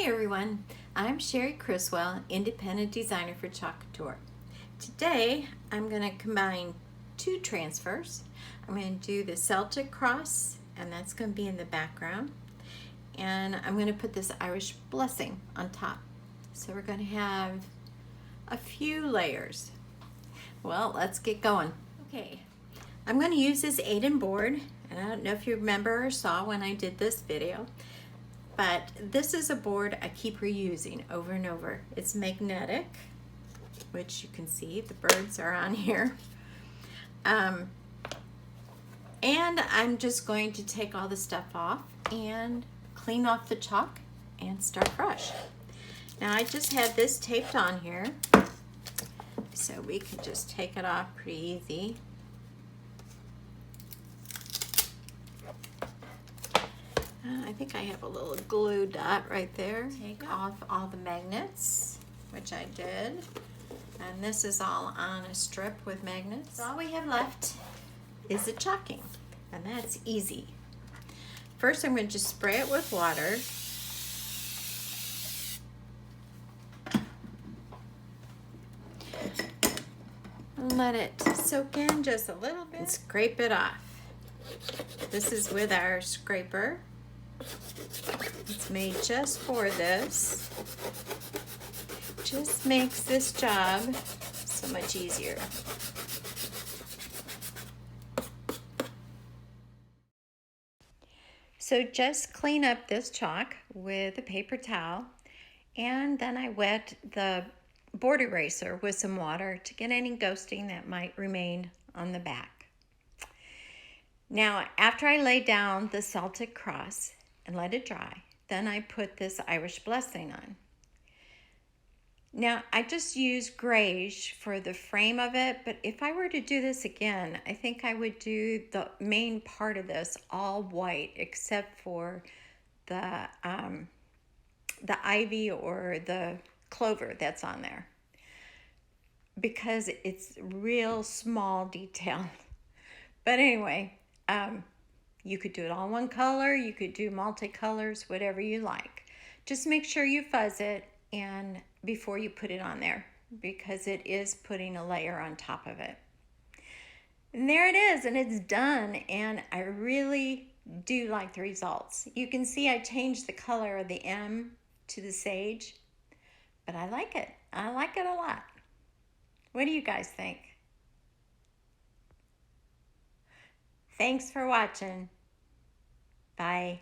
Hi everyone, I'm Cherie Criswell, independent designer for Couture. Today I'm going to combine two transfers. I'm going to do the Celtic cross, and that's going to be in the background. And I'm going to put this Irish blessing on top. So we're going to have a few layers. Well, let's get going. Okay, I'm going to use this Aiden board, and I don't know if you remember or saw when I did this video. But this is a board I keep reusing over and over. It's magnetic, which you can see the birds are on here. And I'm just going to take all the stuff off and clean off the chalk and start fresh. Now I just had this taped on here, so we can just take it off pretty easy. I think I have a little glue dot right there. Take off all the magnets, which I did. And this is all on a strip with magnets. All we have left is the chalking, and that's easy. First, I'm going to just spray it with water. And let it soak in just a little bit and scrape it off. This is with our scraper. It's made just for this. Just makes this job so much easier. So just clean up this chalk with a paper towel, and then I wet the board eraser with some water to get any ghosting that might remain on the back. Now, after I lay down the Celtic cross and let it dry, then I put this Irish blessing on. Now, I just use grayish for the frame of it, but if I were to do this again, I think I would do the main part of this all white, except for the ivy or the clover that's on there, because it's real small detail. But anyway, you could do it all one color, you could do multicolors, whatever you like. Just make sure you fuzz it and before you put it on there, because it is putting a layer on top of it. And there it is, and it's done, and I really do like the results. You can see I changed the color of the M to the sage, but I like it. I like it a lot. What do you guys think? Thanks for watching. Bye.